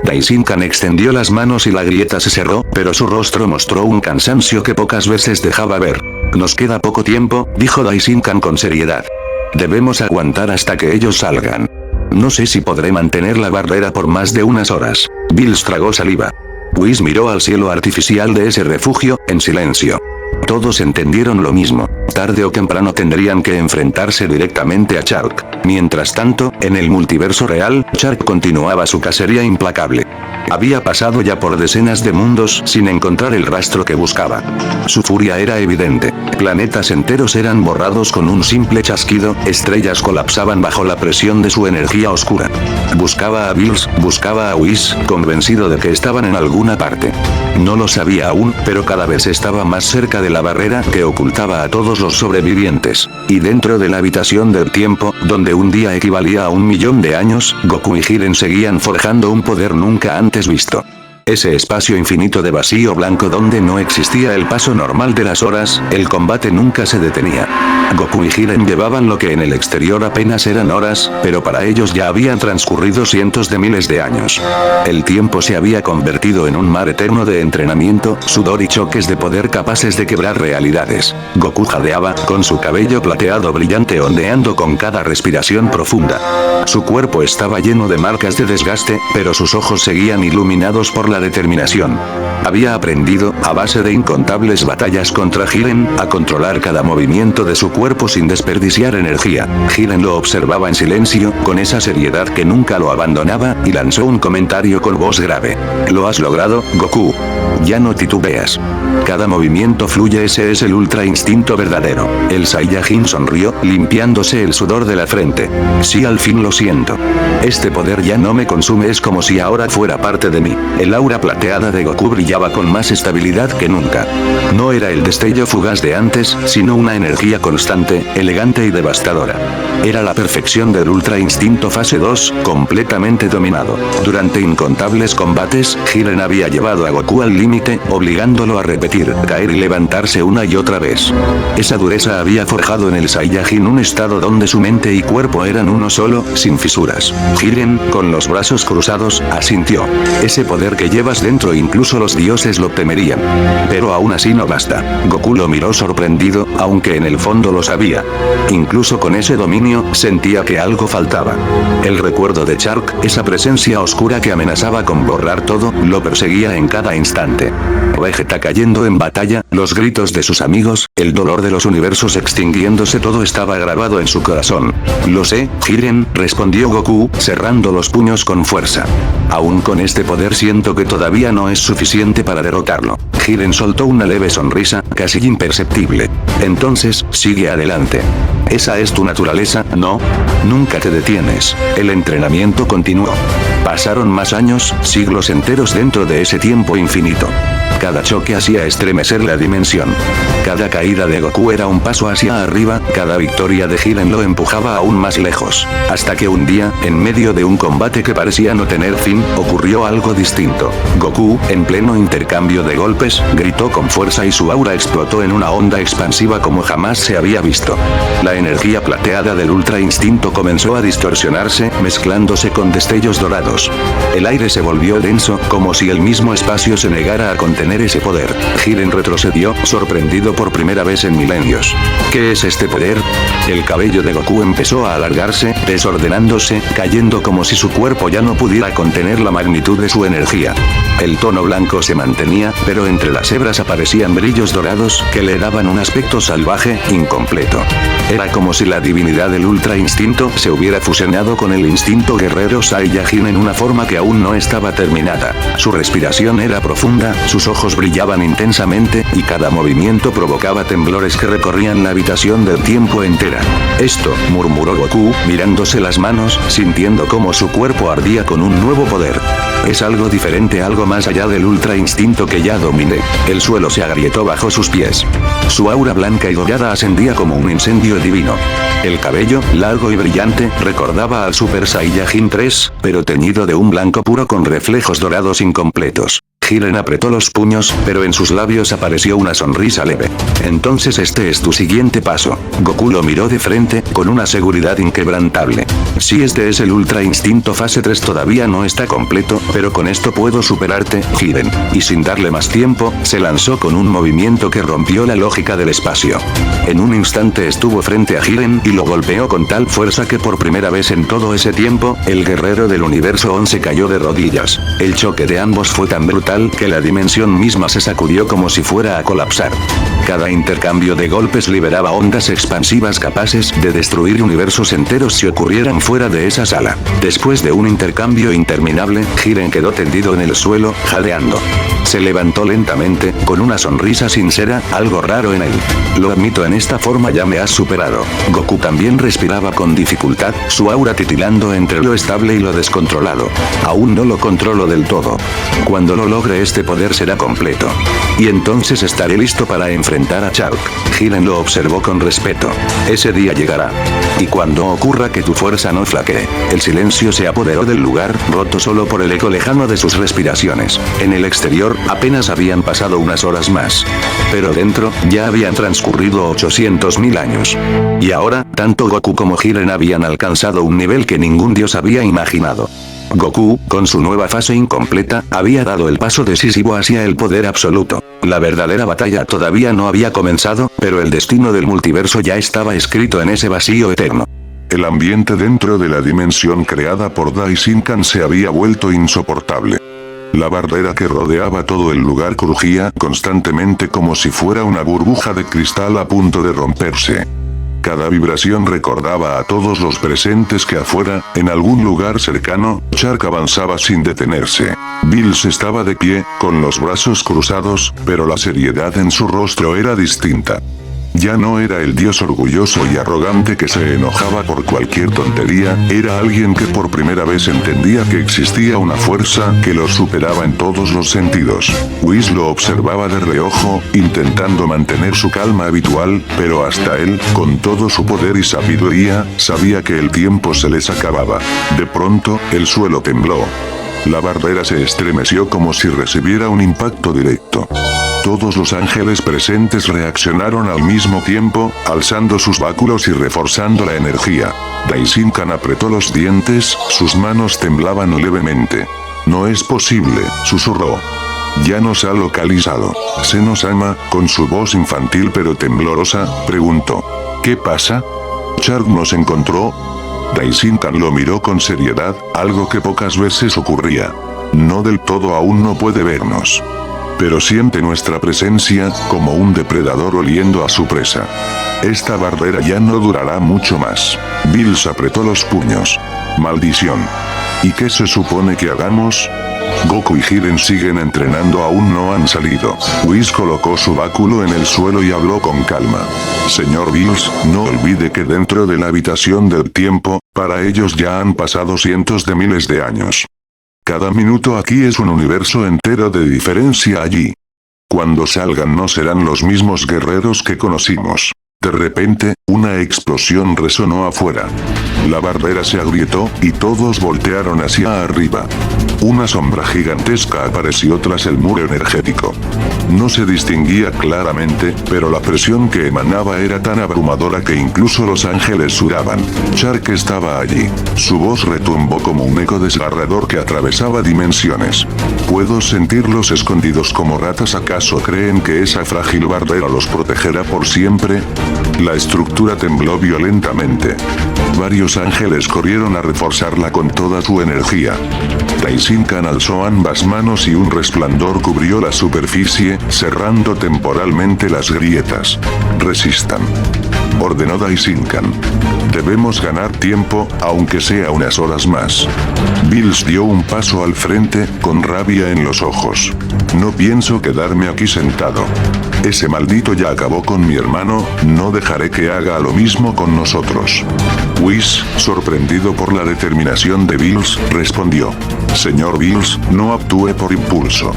Daishinkan extendió las manos y la grieta se cerró, pero su rostro mostró un cansancio que pocas veces dejaba ver. Nos queda poco tiempo, dijo Daishinkan con seriedad. Debemos aguantar hasta que ellos salgan. No sé si podré mantener la barrera por más de unas horas. Bills tragó saliva. Whis miró al cielo artificial de ese refugio, en silencio. Todos entendieron lo mismo. Tarde o temprano tendrían que enfrentarse directamente a Chark. Mientras tanto, en el multiverso real, Chark continuaba su cacería implacable. Había pasado ya por decenas de mundos sin encontrar el rastro que buscaba. Su furia era evidente. Planetas enteros eran borrados con un simple chasquido, estrellas colapsaban bajo la presión de su energía oscura. Buscaba a Bills, buscaba a Whis, convencido de que estaban en alguna parte. No lo sabía aún, pero cada vez estaba más cerca de la barrera que ocultaba a todos los sobrevivientes. Y dentro de la habitación del tiempo, donde un día equivalía a 1.000.000 de años, Goku y Jiren seguían forjando un poder nunca antes visto. Ese espacio infinito de vacío blanco donde no existía el paso normal de las horas, el combate nunca se detenía. Goku y Jiren llevaban lo que en el exterior apenas eran horas, pero para ellos ya habían transcurrido cientos de miles de años. El tiempo se había convertido en un mar eterno de entrenamiento, sudor y choques de poder capaces de quebrar realidades. Goku jadeaba, con su cabello plateado brillante ondeando con cada respiración profunda. Su cuerpo estaba lleno de marcas de desgaste, pero sus ojos seguían iluminados por la determinación. Había aprendido, a base de incontables batallas contra Jiren, a controlar cada movimiento de su cuerpo sin desperdiciar energía. Jiren lo observaba en silencio, con esa seriedad que nunca lo abandonaba, y lanzó un comentario con voz grave. Lo has logrado, Goku. Ya no titubeas. Cada movimiento fluye, ese es el ultra instinto verdadero. El Saiyajin sonrió, limpiándose el sudor de la frente. Sí, al fin lo siento. Este poder ya no me consume, es como si ahora fuera parte de mí. El aura plateada de Goku brillaba con más estabilidad que nunca. No era el destello fugaz de antes, sino una energía constante, elegante y devastadora. Era la perfección del ultra instinto fase 2, completamente dominado. Durante incontables combates, Jiren había llevado a Goku al límite, obligándolo a repetir repetir, caer y levantarse una y otra vez. Esa dureza había forjado en el Saiyajin un estado donde su mente y cuerpo eran uno solo, sin fisuras. Jiren, con los brazos cruzados, asintió. Ese poder que llevas dentro incluso los dioses lo temerían. Pero aún así no basta. Goku lo miró sorprendido, aunque en el fondo lo sabía. Incluso con ese dominio, sentía que algo faltaba. El recuerdo de Shark, esa presencia oscura que amenazaba con borrar todo, lo perseguía en cada instante. Vegeta cayendo en batalla, los gritos de sus amigos, el dolor de los universos extinguiéndose, todo estaba grabado en su corazón. Lo sé, Jiren, respondió Goku, cerrando los puños con fuerza. Aún con este poder siento que todavía no es suficiente para derrotarlo. Jiren soltó una leve sonrisa, casi imperceptible. Entonces, sigue adelante. Esa es tu naturaleza, ¿no? Nunca te detienes. El entrenamiento continuó. Pasaron más años, siglos enteros dentro de ese tiempo infinito. Cada choque hacía estremecer la dimensión. Cada caída de Goku era un paso hacia arriba, cada victoria de Jiren lo empujaba aún más lejos. Hasta que un día, en medio de un combate que parecía no tener fin, ocurrió algo distinto. Goku, en pleno intercambio de golpes, gritó con fuerza y su aura explotó en una onda expansiva como jamás se había visto. La energía plateada del Ultra Instinto comenzó a distorsionarse, mezclándose con destellos dorados. El aire se volvió denso, como si el mismo espacio se negara a contener ese poder. Jiren retrocedió, sorprendido por primera vez en milenios. ¿Qué es este poder? El cabello de Goku empezó a alargarse, desordenándose, cayendo como si su cuerpo ya no pudiera contener la magnitud de su energía. El tono blanco se mantenía, pero entre las hebras aparecían brillos dorados, que le daban un aspecto salvaje, incompleto. Era como si la divinidad del Ultra Instinto se hubiera fusionado con el instinto guerrero Saiyajin en una forma que aún no estaba terminada. Su respiración era profunda, sus ojos brillaban intensamente, y cada movimiento provocaba temblores que recorrían la habitación del tiempo entera. Esto, murmuró Goku, mirándose las manos, sintiendo cómo su cuerpo ardía con un nuevo poder. Es algo diferente, algo más allá del Ultra Instinto que ya dominé. El suelo se agrietó bajo sus pies. Su aura blanca y dorada ascendía como un incendio divino. El cabello, largo y brillante, recordaba al Super Saiyajin 3, pero teñido de un blanco puro con reflejos dorados incompletos. Jiren apretó los puños, pero en sus labios apareció una sonrisa leve. Entonces este es tu siguiente paso. Goku lo miró de frente, con una seguridad inquebrantable. Si este es el Ultra Instinto fase 3 todavía no está completo, pero con esto puedo superarte, Jiren. Y sin darle más tiempo, se lanzó con un movimiento que rompió la lógica del espacio. En un instante estuvo frente a Jiren y lo golpeó con tal fuerza que por primera vez en todo ese tiempo, el guerrero del universo 11 cayó de rodillas. El choque de ambos fue tan brutal que la dimensión misma se sacudió como si fuera a colapsar. Cada intercambio de golpes liberaba ondas expansivas capaces de destruir universos enteros si ocurrieran fuera de esa sala. Después de un intercambio interminable, Jiren quedó tendido en el suelo, jadeando. Se levantó lentamente, con una sonrisa sincera, algo raro en él. Lo admito, en esta forma ya me has superado. Goku también respiraba con dificultad, su aura titilando entre lo estable y lo descontrolado. Aún no lo controlo del todo. Cuando lo logre este poder será completo. Y entonces estaré listo para enfrentar a Shark. Jiren lo observó con respeto. Ese día llegará. Y cuando ocurra que tu fuerza no flaquee. El silencio se apoderó del lugar, roto solo por el eco lejano de sus respiraciones. En el exterior, apenas habían pasado unas horas más. Pero dentro, ya habían transcurrido 800.000 años. Y ahora, tanto Goku como Jiren habían alcanzado un nivel que ningún dios había imaginado. Goku, con su nueva fase incompleta, había dado el paso decisivo hacia el poder absoluto. La verdadera batalla todavía no había comenzado, pero el destino del multiverso ya estaba escrito en ese vacío eterno. El ambiente dentro de la dimensión creada por Dai Shinkan se había vuelto insoportable. La barrera que rodeaba todo el lugar crujía constantemente como si fuera una burbuja de cristal a punto de romperse. Cada vibración recordaba a todos los presentes que afuera, en algún lugar cercano, Shark avanzaba sin detenerse. Bills estaba de pie, con los brazos cruzados, pero la seriedad en su rostro era distinta. Ya no era el dios orgulloso y arrogante que se enojaba por cualquier tontería, era alguien que por primera vez entendía que existía una fuerza que lo superaba en todos los sentidos. Whis lo observaba de reojo, intentando mantener su calma habitual, pero hasta él, con todo su poder y sabiduría, sabía que el tiempo se les acababa. De pronto, el suelo tembló. La barrera se estremeció como si recibiera un impacto directo. Todos los ángeles presentes reaccionaron al mismo tiempo, alzando sus báculos y reforzando la energía. Daishinkan apretó los dientes, sus manos temblaban levemente. No es posible, susurró. Ya nos ha localizado. Seno-sama, con su voz infantil pero temblorosa, preguntó. ¿Qué pasa? ¿Chark nos encontró? Daishinkan lo miró con seriedad, algo que pocas veces ocurría. No del todo, aún no puede vernos. Pero siente nuestra presencia, como un depredador oliendo a su presa. Esta barrera ya no durará mucho más. Bills apretó los puños. Maldición. ¿Y qué se supone que hagamos? Goku y Jiren siguen entrenando, aún no han salido. Whis colocó su báculo en el suelo y habló con calma. Señor Bills, no olvide que dentro de la habitación del tiempo, para ellos ya han pasado cientos de miles de años. Cada minuto aquí es un universo entero de diferencia allí. Cuando salgan no serán los mismos guerreros que conocimos. De repente, una explosión resonó afuera. La barrera se agrietó, y todos voltearon hacia arriba. Una sombra gigantesca apareció tras el muro energético. No se distinguía claramente, pero la presión que emanaba era tan abrumadora que incluso los ángeles sudaban. Chark estaba allí. Su voz retumbó como un eco desgarrador que atravesaba dimensiones. Puedo sentirlos escondidos como ratas. ¿Acaso creen que esa frágil barrera los protegerá por siempre? La estructura tembló violentamente. Varios ángeles corrieron a reforzarla con toda su energía. Daishinkan alzó ambas manos y un resplandor cubrió la superficie, cerrando temporalmente las grietas. Resistan. Ordenó Daishinkan. Debemos ganar tiempo, aunque sea unas horas más. Bills dio un paso al frente, con rabia en los ojos. No pienso quedarme aquí sentado. Ese maldito ya acabó con mi hermano, no dejaré que haga lo mismo con nosotros. Whis, sorprendido por la determinación de Bills, respondió. Señor Bills, no actúe por impulso.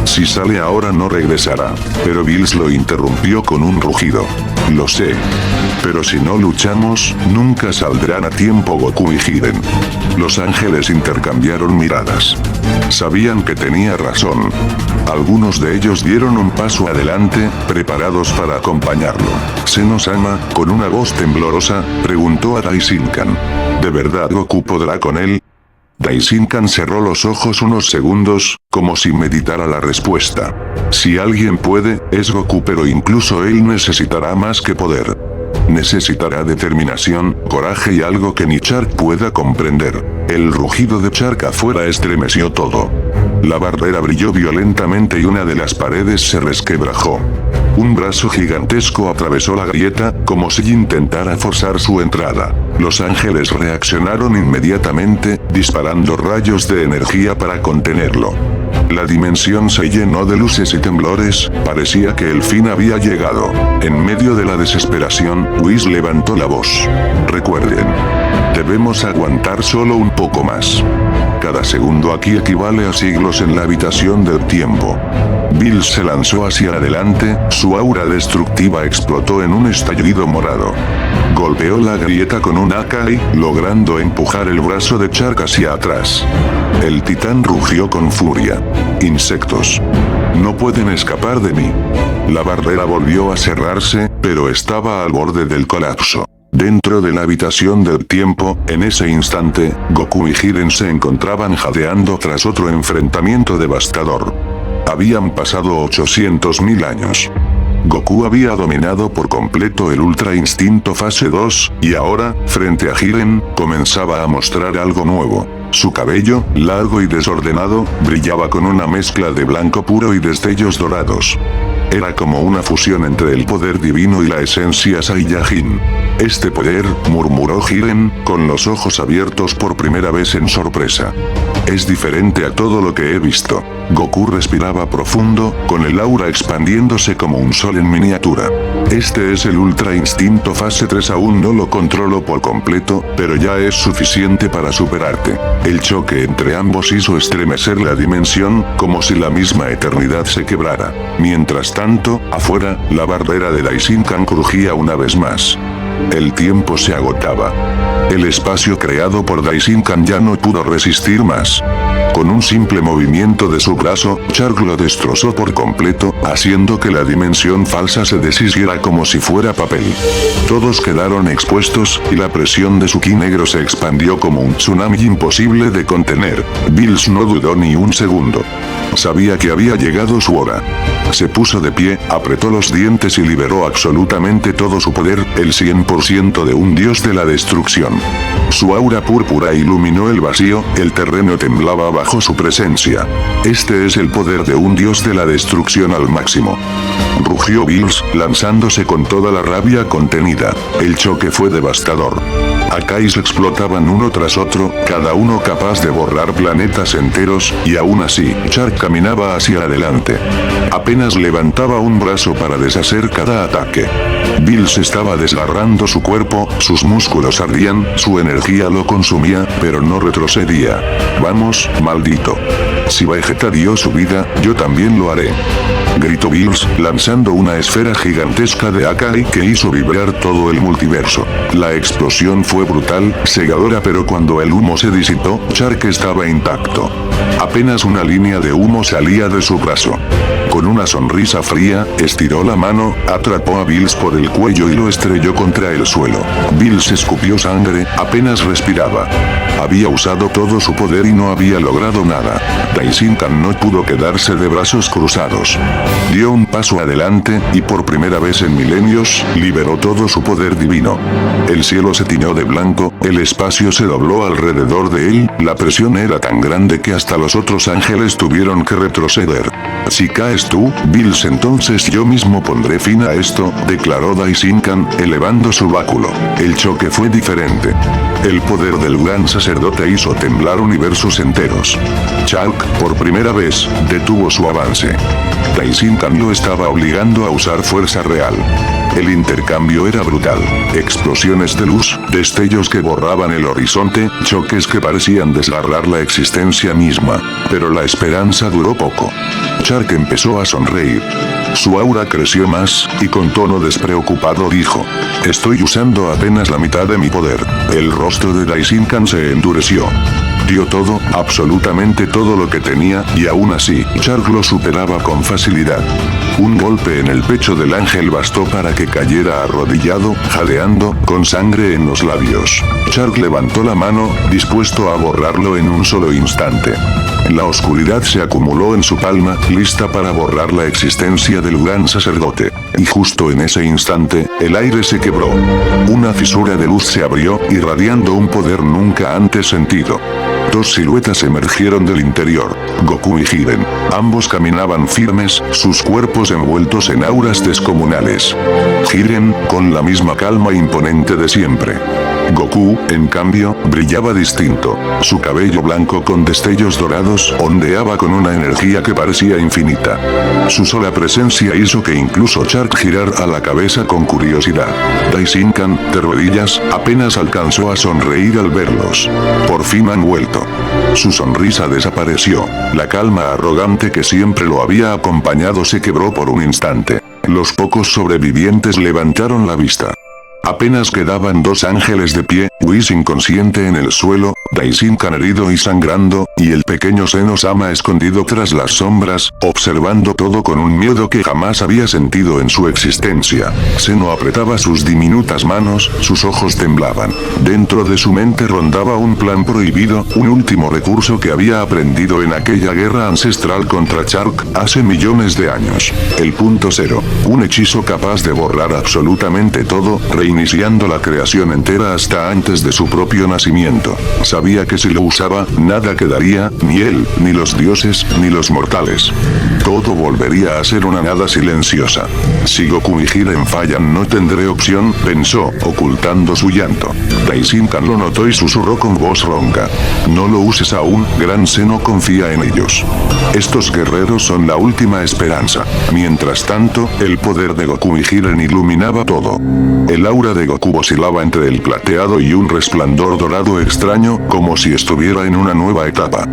Si sale ahora no regresará. Pero Bills lo interrumpió con un rugido. Lo sé. Pero si no luchamos, nunca saldrán a tiempo Goku y Jiren. Los ángeles intercambiaron miradas. Sabían que tenía razón. Algunos de ellos dieron un paso adelante, preparados para acompañarlo. Seno-sama, con una voz temblorosa, preguntó a Daishinkan. ¿De verdad Goku podrá con él? Daishinkan cerró los ojos unos segundos, como si meditara la respuesta. Si alguien puede, es Goku, pero incluso él necesitará más que poder. Necesitará determinación, coraje y algo que ni Chark pueda comprender. El rugido de Chark afuera estremeció todo. La barrera brilló violentamente y una de las paredes se resquebrajó. Un brazo gigantesco atravesó la grieta, como si intentara forzar su entrada. Los ángeles reaccionaron inmediatamente, disparando rayos de energía para contenerlo. La dimensión se llenó de luces y temblores, parecía que el fin había llegado. En medio de la desesperación, Whis levantó la voz. Recuerden. Debemos aguantar solo un poco más. Cada segundo aquí equivale a siglos en la habitación del tiempo. Bills se lanzó hacia adelante, su aura destructiva explotó en un estallido morado. Golpeó la grieta con un Akai, logrando empujar el brazo de Chark hacia atrás. El titán rugió con furia. Insectos. No pueden escapar de mí. La barrera volvió a cerrarse, pero estaba al borde del colapso. Dentro de la habitación del tiempo, en ese instante, Goku y Jiren se encontraban jadeando tras otro enfrentamiento devastador. Habían pasado 800.000 años. Goku había dominado por completo el Ultra Instinto Fase 2, y ahora, frente a Jiren, comenzaba a mostrar algo nuevo. Su cabello, largo y desordenado, brillaba con una mezcla de blanco puro y destellos dorados. Era como una fusión entre el poder divino y la esencia Saiyajin. Este poder, murmuró Jiren, con los ojos abiertos por primera vez en sorpresa. Es diferente a todo lo que he visto. Goku respiraba profundo, con el aura expandiéndose como un sol en miniatura. Este es el Ultra Instinto Fase 3, aún no lo controlo por completo, pero ya es suficiente para superarte. El choque entre ambos hizo estremecer la dimensión, como si la misma eternidad se quebrara. Mientras tanto, afuera, la barrera de Daishinkan crujía una vez más. El tiempo se agotaba. El espacio creado por Daishinkan ya no pudo resistir más. Con un simple movimiento de su brazo, Chark lo destrozó por completo, haciendo que la dimensión falsa se deshiciera como si fuera papel. Todos quedaron expuestos, y la presión de su ki negro se expandió como un tsunami imposible de contener. Bills no dudó ni un segundo. Sabía que había llegado su hora. Se puso de pie, apretó los dientes y liberó absolutamente todo su poder, el 100% de un dios de la destrucción. Su aura púrpura iluminó el vacío, el terreno temblaba bajo su presencia. Este es el poder de un dios de la destrucción al máximo. Rugió Bills, lanzándose con toda la rabia contenida. El choque fue devastador. Akais explotaban uno tras otro, cada uno capaz de borrar planetas enteros, y aún así, Chark caminaba hacia adelante. Apenas levantaba un brazo para deshacer cada ataque. Bills estaba desgarrando su cuerpo, sus músculos ardían, su energía lo consumía, pero no retrocedía. Vamos, maldito. Si Vegeta dio su vida, yo también lo haré. Gritó Bills, lanzando una esfera gigantesca de Akai que hizo vibrar todo el multiverso. La explosión fue brutal, cegadora, pero cuando el humo se disipó, Chark estaba intacto. Apenas una línea de humo salía de su brazo. Con una sonrisa fría, estiró la mano, atrapó a Bills por el cuello y lo estrelló contra el suelo. Bills escupió sangre, apenas respiraba. Había usado todo su poder y no había logrado nada. Daishinkan no pudo quedarse de brazos cruzados. Dio un paso adelante, y por primera vez en milenios, liberó todo su poder divino. El cielo se tiñó de blanco, el espacio se dobló alrededor de él, la presión era tan grande que hasta los otros ángeles tuvieron que retroceder. Si caes tú, Bills, entonces yo mismo pondré fin a esto, declaró Daishinkan, elevando su báculo. El choque fue diferente. El poder del gran sacerdote hizo temblar universos enteros. Chark, por primera vez, detuvo su avance. Daishinkan lo estaba obligando a usar fuerza real. El intercambio era brutal. Explosiones de luz, destellos que borraban el horizonte, choques que parecían desgarrar la existencia misma. Pero la esperanza duró poco. Chark empezó a sonreír. Su aura creció más, y con tono despreocupado dijo: estoy usando apenas la mitad de mi poder. El rostro de Daishinkan se endureció. Dio todo, absolutamente todo lo que tenía, y aún así, Chark lo superaba con facilidad. Un golpe en el pecho del ángel bastó para que cayera arrodillado, jadeando, con sangre en los labios. Chark levantó la mano, dispuesto a borrarlo en un solo instante. La oscuridad se acumuló en su palma, lista para borrar la existencia del gran sacerdote. Y justo en ese instante, el aire se quebró. Una fisura de luz se abrió, irradiando un poder nunca antes sentido. Dos siluetas emergieron del interior, Goku y Jiren. Ambos caminaban firmes, sus cuerpos envueltos en auras descomunales. Jiren, con la misma calma imponente de siempre. Goku, en cambio, brillaba distinto. Su cabello blanco con destellos dorados ondeaba con una energía que parecía infinita. Su sola presencia hizo que incluso Chark girara la cabeza con curiosidad. Daishinkan, de rodillas, apenas alcanzó a sonreír al verlos. Por fin han vuelto. Su sonrisa desapareció. La calma arrogante que siempre lo había acompañado se quebró por un instante. Los pocos sobrevivientes levantaron la vista. Apenas quedaban dos ángeles de pie, Whis inconsciente en el suelo, Daishinkan herido y sangrando, y el pequeño Seno-sama escondido tras las sombras, observando todo con un miedo que jamás había sentido en su existencia. Seno apretaba sus diminutas manos, sus ojos temblaban. Dentro de su mente rondaba un plan prohibido, un último recurso que había aprendido en aquella guerra ancestral contra Chark, hace millones de años. El punto cero, un hechizo capaz de borrar absolutamente todo, iniciando la creación entera hasta antes de su propio nacimiento. Sabía que si lo usaba, nada quedaría, ni él, ni los dioses, ni los mortales. Todo volvería a ser una nada silenciosa. Si Goku y Jiren fallan no tendré opción, pensó, ocultando su llanto. Daishinkan lo notó y susurró con voz ronca: no lo uses aún, Gran Seno confía en ellos. Estos guerreros son la última esperanza. Mientras tanto, el poder de Goku y Jiren iluminaba todo. El aura de Goku oscilaba entre el plateado y un resplandor dorado extraño, como si estuviera en una nueva etapa.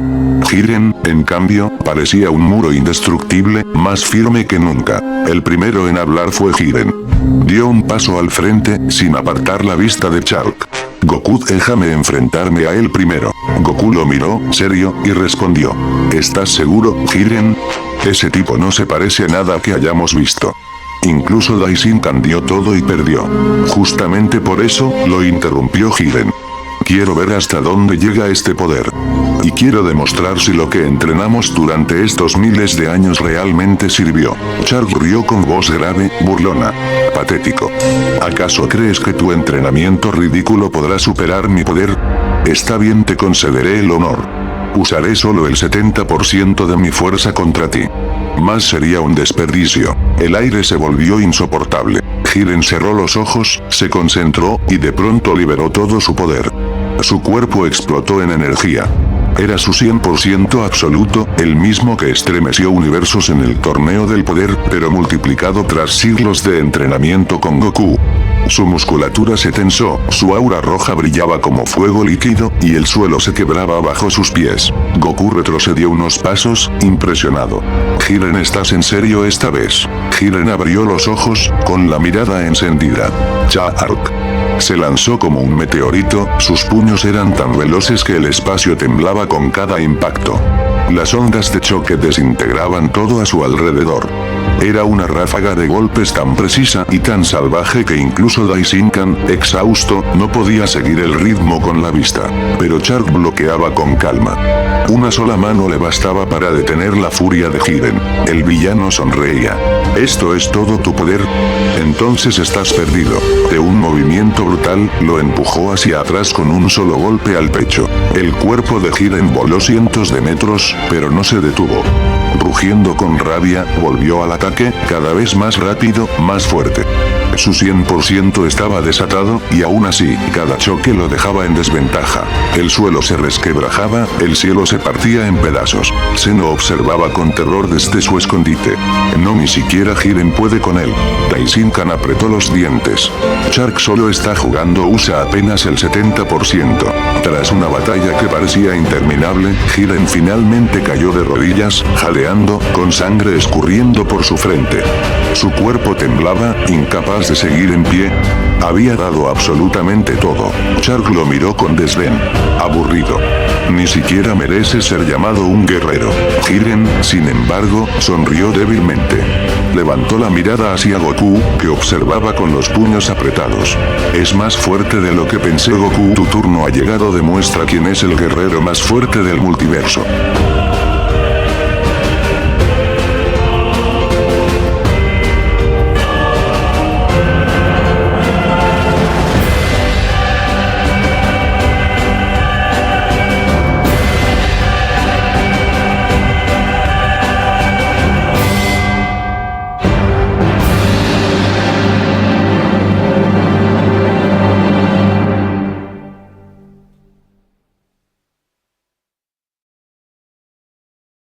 Jiren, en cambio, parecía un muro indestructible, más firme que nunca. El primero en hablar fue Jiren. Dio un paso al frente, sin apartar la vista de Chark. Goku, déjame enfrentarme a él primero. Goku lo miró, serio, y respondió. ¿Estás seguro, Jiren? Ese tipo no se parece a nada que hayamos visto. Incluso Daishinkan dio todo y perdió. Justamente por eso, lo interrumpió Jiren. Quiero ver hasta dónde llega este poder. Y quiero demostrar si lo que entrenamos durante estos miles de años realmente sirvió. Chark rió con voz grave, burlona. Patético. ¿Acaso crees que tu entrenamiento ridículo podrá superar mi poder? Está bien, te concederé el honor. Usaré solo el 70% de mi fuerza contra ti. Más sería un desperdicio. El aire se volvió insoportable. Jiren cerró los ojos, se concentró, y de pronto liberó todo su poder. Su cuerpo explotó en energía. Era su 100% absoluto, el mismo que estremeció universos en el torneo del poder, pero multiplicado tras siglos de entrenamiento con Goku. Su musculatura se tensó, su aura roja brillaba como fuego líquido, y el suelo se quebraba bajo sus pies. Goku retrocedió unos pasos, impresionado. Jiren, ¿estás en serio esta vez? Jiren abrió los ojos, con la mirada encendida. Chark. Se lanzó como un meteorito, sus puños eran tan veloces que el espacio temblaba con cada impacto. Las ondas de choque desintegraban todo a su alrededor. Era una ráfaga de golpes tan precisa y tan salvaje que incluso Daishinkan, exhausto, no podía seguir el ritmo con la vista. Pero Chark bloqueaba con calma. Una sola mano le bastaba para detener la furia de Jiren. El villano sonreía. ¿Esto es todo tu poder? Entonces estás perdido. De un movimiento brutal, lo empujó hacia atrás con un solo golpe al pecho. El cuerpo de Jiren voló cientos de metros, pero no se detuvo. Rugiendo con rabia, volvió al ataque, cada vez más rápido, más fuerte. Su 100% estaba desatado, y aún así, cada choque lo dejaba en desventaja. El suelo se resquebrajaba, el cielo se partía en pedazos. Zeno observaba con terror desde su escondite. No, ni siquiera Jiren puede con él. Daishinkan apretó los dientes. Chark solo está jugando, usa apenas el 70%. Tras una batalla que parecía interminable, Jiren finalmente cayó de rodillas, jadeando, con sangre escurriendo por su frente. Su cuerpo temblaba, incapaz de seguir en pie. Había dado absolutamente todo. Chark lo miró con desdén. Aburrido. Ni siquiera merece ser llamado un guerrero. Jiren, sin embargo, sonrió débilmente. Levantó la mirada hacia Goku, que observaba con los puños apretados. Es más fuerte de lo que pensé, Goku. Tu turno ha llegado, demuestra quién es el guerrero más fuerte del multiverso.